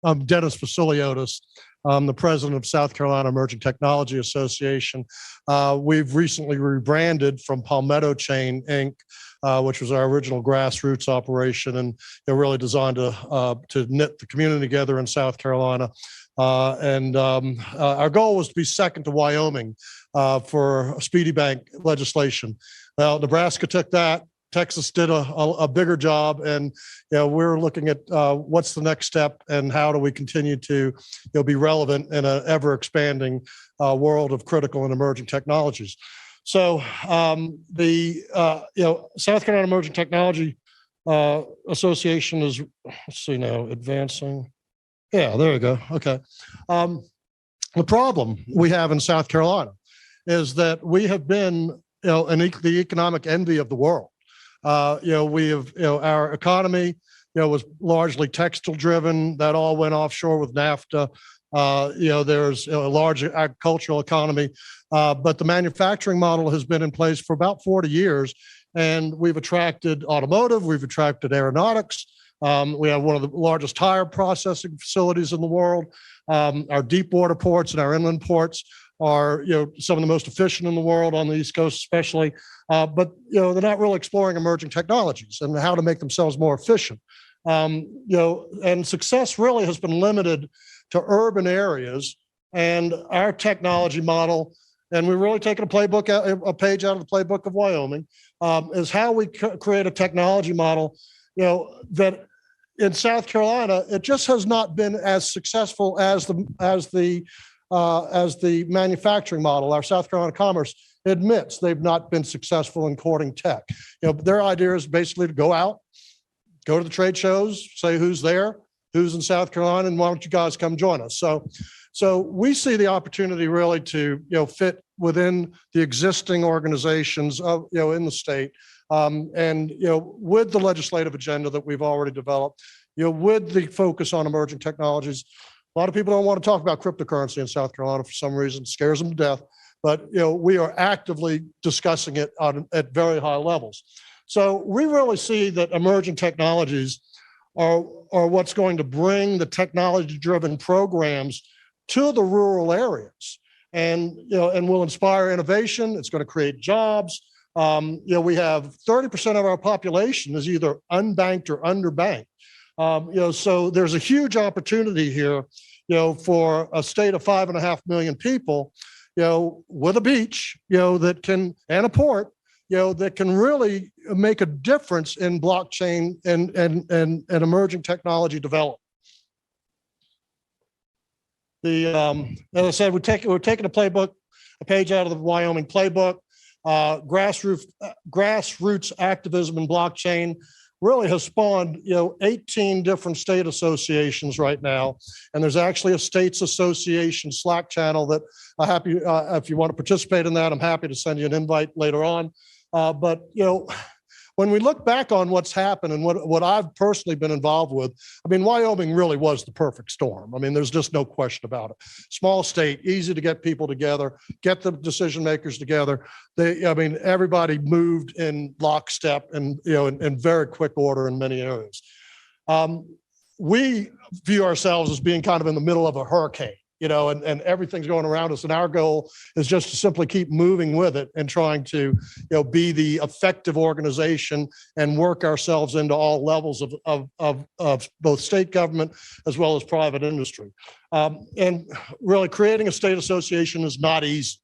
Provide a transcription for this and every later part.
I'm Dennis Fassuliotis. I'm the president of South Carolina Emerging Technology Association. We've recently rebranded from Palmetto Chain, Inc., which was our original grassroots operation, and really designed to knit the community together in South Carolina. Our goal was to be second to Wyoming for speedy bank legislation. Well, Nebraska took that. Texas did a bigger job, and we're looking at what's the next step and how do we continue to be relevant in an ever expanding world of critical and emerging technologies. So the South Carolina Emerging Technology Association is, let's see now, advancing. Yeah, there we go. Okay. The problem we have in South Carolina is that we have been the economic envy of the world. We have, our economy, was largely textile driven. That all went offshore with NAFTA. There's a large agricultural economy, but the manufacturing model has been in place for about 40 years. And we've attracted automotive, we've attracted aeronautics. We have one of the largest tire processing facilities in the world. Our deep water ports and our inland ports are some of the most efficient in the world on the East Coast, especially. But they're not really exploring emerging technologies and how to make themselves more efficient. And success really has been limited to urban areas. And our technology model, and we're really taking a page out of the playbook of Wyoming, is how we create a technology model. That in South Carolina, it just has not been as successful as the manufacturing model. Our South Carolina Commerce admits they've not been successful in courting tech. Their idea is basically to go out, go to the trade shows, say who's there, who's in South Carolina, and why don't you guys come join us? So we see the opportunity really to fit within the existing organizations of in the state, and with the legislative agenda that we've already developed, with the focus on emerging technologies. A lot of people don't want to talk about cryptocurrency in South Carolina for some reason, it scares them to death. But we are actively discussing it at very high levels. So we really see that emerging technologies are what's going to bring the technology-driven programs to the rural areas, and will inspire innovation. It's going to create jobs. We have 30% of our population is either unbanked or underbanked. So there's a huge opportunity here, for a state of 5.5 million people, with a beach, that can, and a port, that can really make a difference in blockchain and emerging technology development. As I said, we're taking a page out of the Wyoming playbook. Grassroots activism in blockchain really has spawned 18 different state associations right now, and there's actually a states association Slack channel that I'm happy, if you want to participate in that, I'm happy to send you an invite later on. But when we look back on what's happened and what I've personally been involved with, I mean, Wyoming really was the perfect storm. I mean, there's just no question about it. Small state, easy to get people together, get the decision makers together. Everybody moved in lockstep and in very quick order in many areas. We view ourselves as being kind of in the middle of a hurricane. And everything's going around us. And our goal is just to simply keep moving with it and trying to, be the effective organization and work ourselves into all levels of both state government as well as private industry. And really creating a state association is not easy.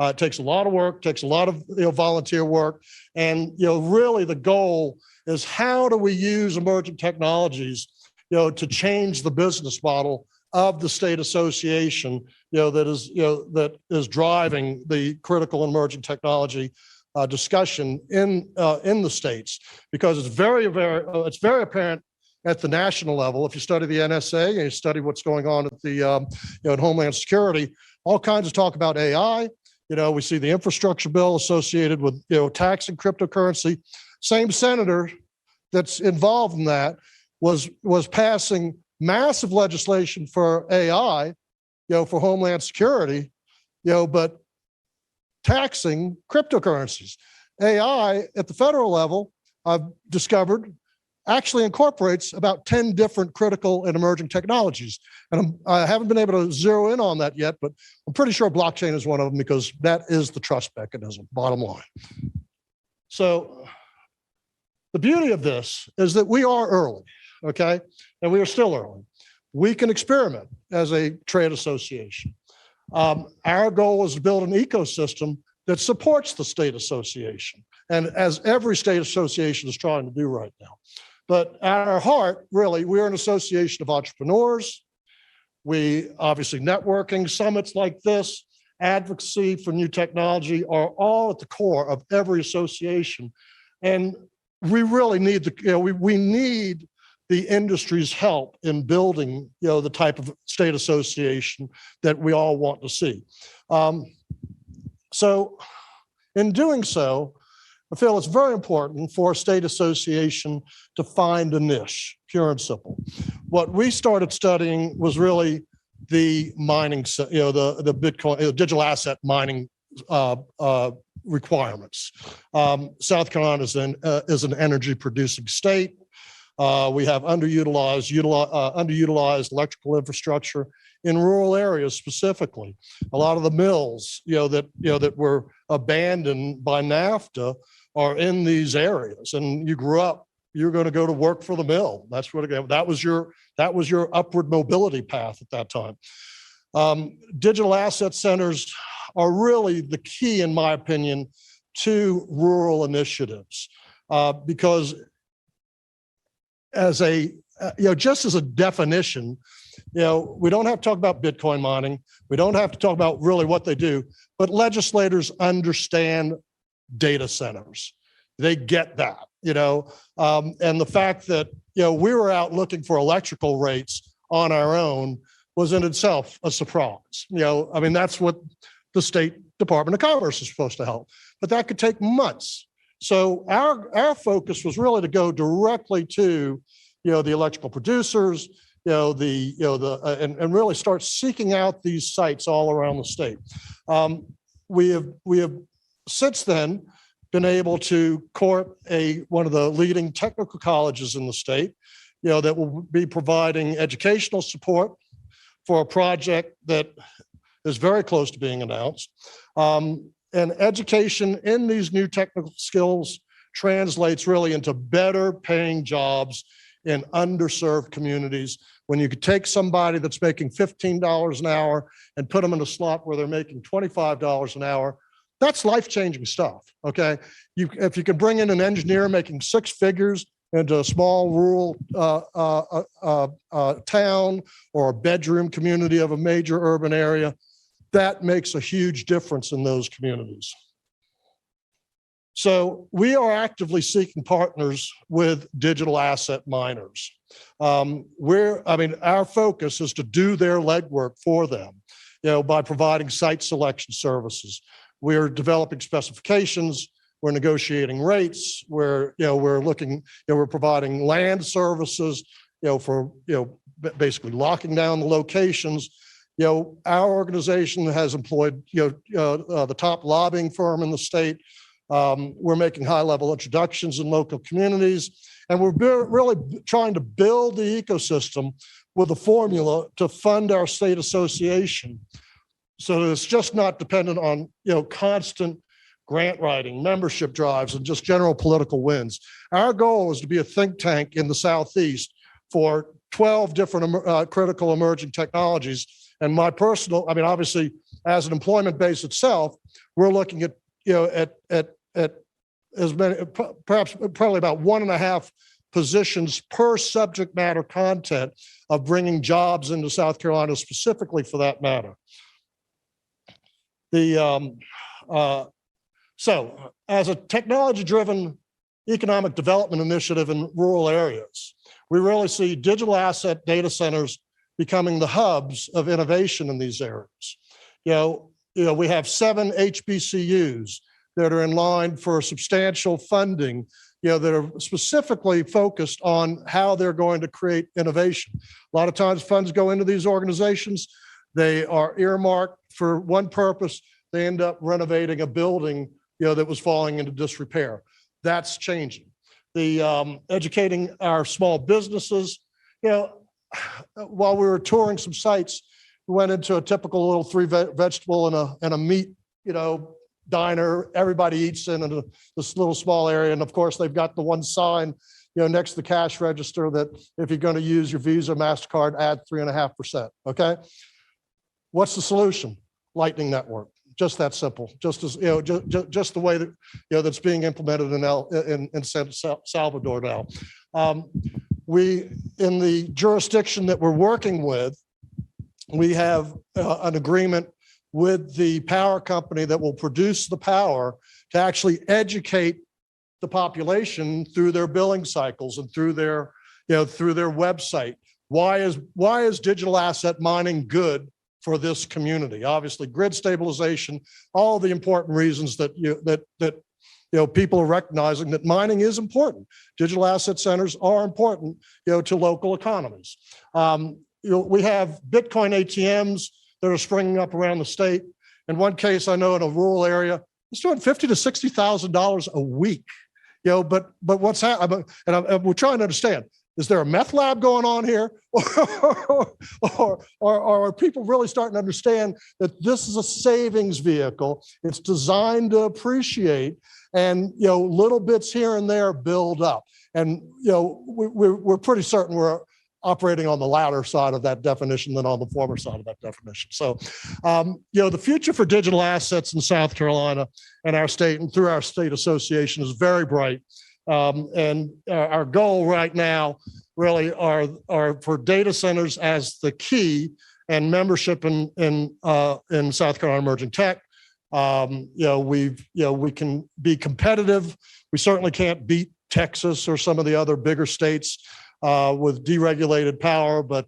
It takes a lot of work, takes a lot of volunteer work. And, really the goal is how do we use emerging technologies, to change the business model of the state association, that is driving the critical and emerging technology discussion in the states, because it's very apparent at the national level. If you study the NSA and you study what's going on at the in Homeland Security, all kinds of talk about AI. We see the infrastructure bill associated with taxing cryptocurrency. Same senator that's involved in that was passing massive legislation for AI, for Homeland Security, but taxing cryptocurrencies. AI at the federal level, I've discovered, actually incorporates about 10 different critical and emerging technologies. And I haven't been able to zero in on that yet, but I'm pretty sure blockchain is one of them because that is the trust mechanism, bottom line. So the beauty of this is that we are early, okay? And we are still early. We can experiment as a trade association. Our goal is to build an ecosystem that supports the state association, and as every state association is trying to do right now. But at our heart, really, we're an association of entrepreneurs. We obviously networking summits like this, advocacy for new technology are all at the core of every association. And we really need we need the industry's help in building, the type of state association that we all want to see. So in doing so, I feel it's very important for a state association to find a niche, pure and simple. What we started studying was really the mining, the Bitcoin, digital asset mining requirements. South Carolina is an energy producing state. We have underutilized electrical infrastructure in rural areas specifically. A lot of the mills, that were abandoned by NAFTA are in these areas. And you grew up, you're going to go to work for the mill. That's what that was your upward mobility path at that time. Digital asset centers are really the key, in my opinion, to rural initiatives because as a, just as a definition, we don't have to talk about Bitcoin mining. We don't have to talk about really what they do, but legislators understand data centers. They get that, and the fact that, we were out looking for electrical rates on our own was in itself a surprise. That's what the State Department of Commerce is supposed to help, but that could take months. So our focus was really to go directly to, the electrical producers, and really start seeking out these sites all around the state. We have since then been able to court one of the leading technical colleges in the state, that will be providing educational support for a project that is very close to being announced. And education in these new technical skills translates really into better paying jobs in underserved communities. When you could take somebody that's making $15 an hour and put them in a slot where they're making $25 an hour, that's life-changing stuff, okay? If you can bring in an engineer making six figures into a small rural town or a bedroom community of a major urban area, that makes a huge difference in those communities. So we are actively seeking partners with digital asset miners. Our focus is to do their legwork for them, by providing site selection services. We're developing specifications, we're negotiating rates, we're providing land services, for, basically locking down the locations. Our organization has employed, the top lobbying firm in the state. We're making high-level introductions in local communities, and we're really trying to build the ecosystem with a formula to fund our state association, so that it's just not dependent on, constant grant writing, membership drives, and just general political wins. Our goal is to be a think tank in the Southeast for 12 different critical emerging technologies. And my personal, obviously, as an employment base itself, we're looking at, at as many, probably about 1.5 positions per subject matter content of bringing jobs into South Carolina specifically for that matter. So as a technology-driven economic development initiative in rural areas, we really see digital asset data centers becoming the hubs of innovation in these areas. We have 7 HBCUs that are in line for substantial funding, that are specifically focused on how they're going to create innovation. A lot of times funds go into these organizations, they are earmarked for one purpose, they end up renovating a building, that was falling into disrepair. That's changing. the educating our small businesses. While we were touring some sites, we went into a typical little three vegetable and a meat, diner. Everybody eats in this little small area. And of course, they've got the one sign, next to the cash register that if you're going to use your Visa, MasterCard, add 3.5%. Okay. What's the solution? Lightning Network. Just that simple. Just as just the way that that's being implemented in San Salvador now. We, in the jurisdiction that we're working with, we have an agreement with the power company that will produce the power to actually educate the population through their billing cycles and through their website. Why is digital asset mining good for this community? Obviously, grid stabilization, all the important reasons that people are recognizing that mining is important. Digital asset centers are important, to local economies. We have Bitcoin ATMs that are springing up around the state. In one case, I know in a rural area, it's doing $50,000 to $60,000 a week. But what's happening? And we're trying to understand: is there a meth lab going on here, or are people really starting to understand that this is a savings vehicle? It's designed to appreciate, and little bits here and there build up. And we're pretty certain we're operating on the latter side of that definition than on the former side of that definition. So, the future for digital assets in South Carolina and our state and through our state association is very bright. And our goal right now really are for data centers as the key, and membership in South Carolina Emerging Tech. We can be competitive. We certainly can't beat Texas or some of the other bigger states with deregulated power, but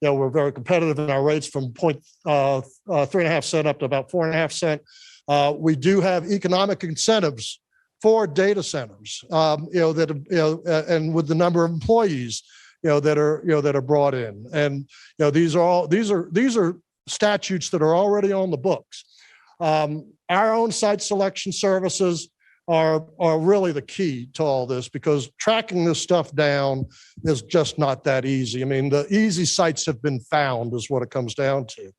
we're very competitive in our rates from 3.5 cent up to about 4.5 cent. We do have economic incentives for data centers, and with the number of employees, that are brought in, and these are statutes that are already on the books. Our own site selection services are really the key to all this, because tracking this stuff down is just not that easy. I mean, the easy sites have been found is what it comes down to.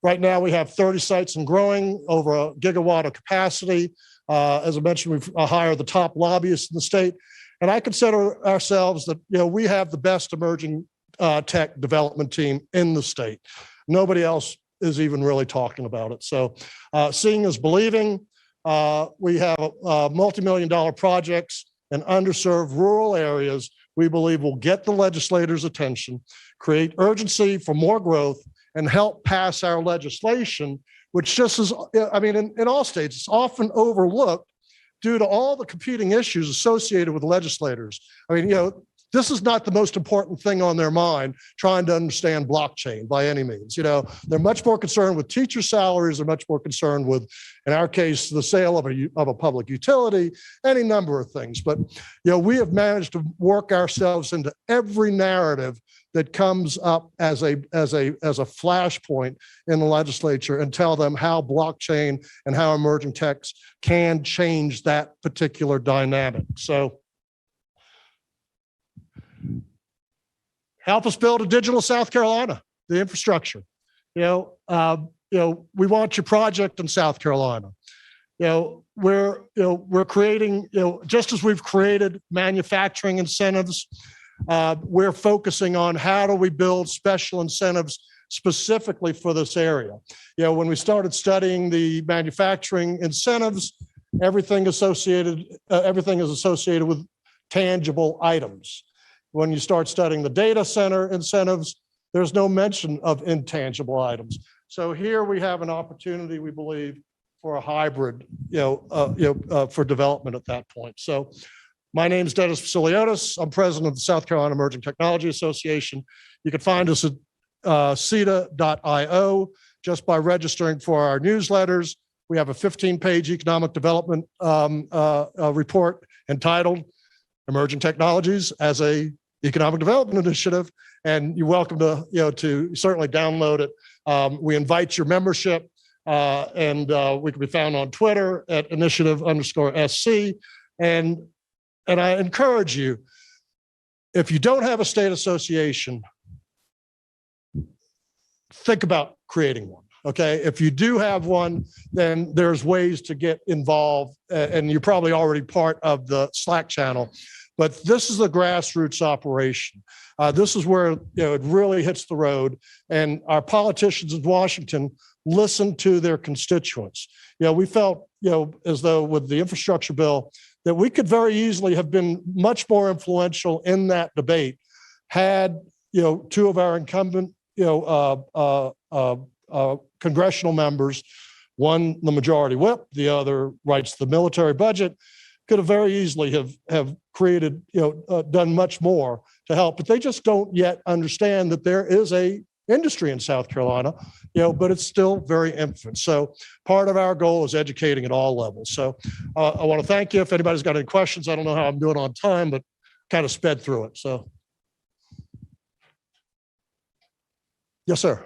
Right now we have 30 sites and growing, over a gigawatt of capacity. As I mentioned, we've hired the top lobbyists in the state, and I consider ourselves that, we have the best emerging tech development team in the state. Nobody else is even really talking about it. So seeing is believing. We have multi-million-dollar projects in underserved rural areas we believe will get the legislators' attention, create urgency for more growth, and help pass our legislation, which just is, in all states, it's often overlooked due to all the competing issues associated with legislators. This is not the most important thing on their mind, trying to understand blockchain by any means. They're much more concerned with teacher salaries. They're much more concerned with, in our case, the sale of a public utility, any number of things. But, we have managed to work ourselves into every narrative that comes up as a flashpoint in the legislature, and tell them how blockchain and how emerging techs can change that particular dynamic. So, help us build a digital South Carolina, the infrastructure. We want your project in South Carolina. We're creating, just as we've created manufacturing incentives, we're focusing on how do we build special incentives specifically for this area. When we started studying the manufacturing incentives, everything is associated with tangible items. When you start studying the data center incentives, there's no mention of intangible items. So here we have an opportunity, we believe, for a hybrid, for development at that point. So my name is Dennis Fassuliotis. I'm president of the South Carolina Emerging Technology Association. You can find us at CETA.io just by registering for our newsletters. We have a 15-page economic development report entitled Emerging Technologies as a Economic Development Initiative, and you're welcome to certainly download it. We invite your membership, and we can be found on Twitter at initiative_SC. And and I encourage you, if you don't have a state association, think about creating one. Okay, if you do have one, then there's ways to get involved, and you're probably already part of the Slack channel. But this is a grassroots operation. This is where it really hits the road, and our politicians in Washington listen to their constituents. We felt as though with the infrastructure bill that we could very easily have been much more influential in that debate had two of our incumbent congressional members, one the majority whip, the other writes the military budget, could have very easily have created, done much more to help, but they just don't yet understand that there is a industry in South Carolina, but it's still very infant. So part of our goal is educating at all levels. So I want to thank you. If anybody's got any questions, I don't know how I'm doing on time, but kind of sped through it. So. Yes, sir.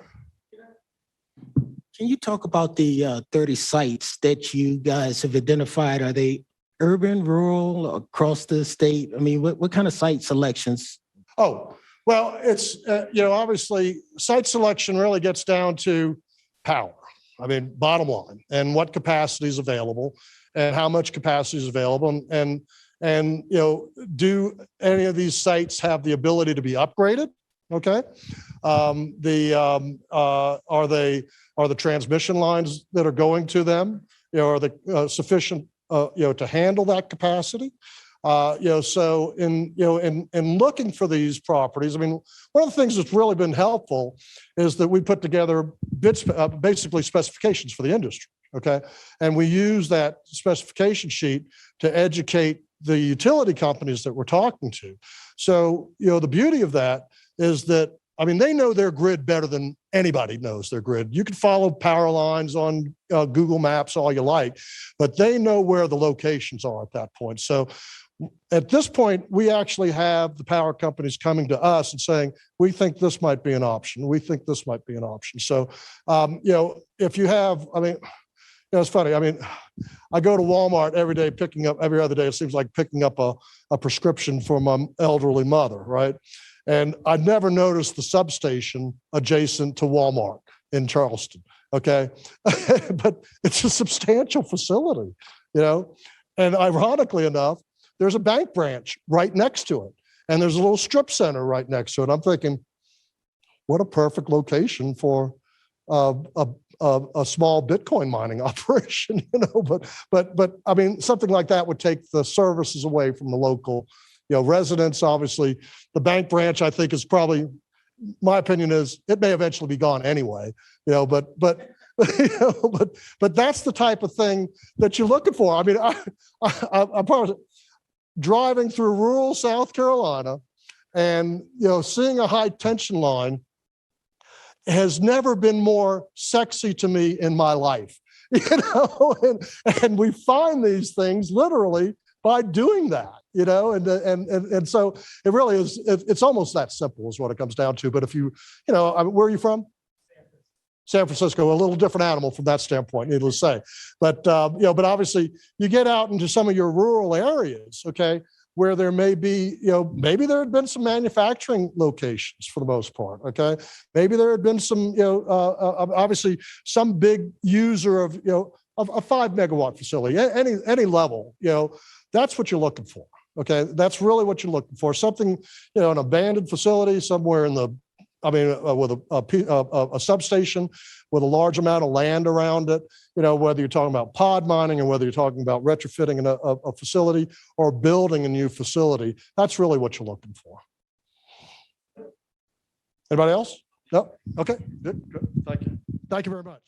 Can you talk about the 30 sites that you guys have identified? Are they urban, rural, across the state? I mean, what kind of site selections? Oh, well, it's, obviously site selection really gets down to power. I mean, bottom line, and what capacity is available and how much capacity is available. And do any of these sites have the ability to be upgraded? Okay. Are the transmission lines that are going to them, are they sufficient, to handle that capacity? So in looking for these properties, I mean, one of the things that's really been helpful is that we put together basically specifications for the industry. Okay. And we use that specification sheet to educate the utility companies that we're talking to. So, the beauty of that is that, I mean, they know their grid better than anybody knows their grid. You can follow power lines on Google Maps all you like, but they know where the locations are at that point. So at this point, we actually have the power companies coming to us and saying, we think this might be an option. We think this might be an option. So, if you have, I mean, it's funny. I mean, I go to Walmart every day, every other day, it seems like picking up a prescription for my elderly mother, right? And I never noticed the substation adjacent to Walmart in Charleston, okay? But it's a substantial facility, And ironically enough, there's a bank branch right next to it. And there's a little strip center right next to it. I'm thinking, what a perfect location for a small Bitcoin mining operation, But I mean, something like that would take the services away from the local residents. Obviously, the bank branch, I think, is probably, my opinion is it may eventually be gone anyway, but that's the type of thing that you're looking for. I mean, I'm part of driving through rural South Carolina and, seeing a high tension line has never been more sexy to me in my life, and we find these things literally by doing that, and so it really is, it's almost that simple is what it comes down to. But if where are you from? San Francisco, a little different animal from that standpoint, needless to say. But, but obviously you get out into some of your rural areas, okay, where there may be, maybe there had been some manufacturing locations for the most part, okay? Maybe there had been some, obviously some big user of, of a 5 megawatt facility, any level, that's what you're looking for, okay? That's really what you're looking for. Something, an abandoned facility somewhere in the, with a substation with a large amount of land around it, whether you're talking about pod mining or whether you're talking about retrofitting a facility or building a new facility, that's really what you're looking for. Anybody else? No? Okay, good. Thank you. Thank you very much.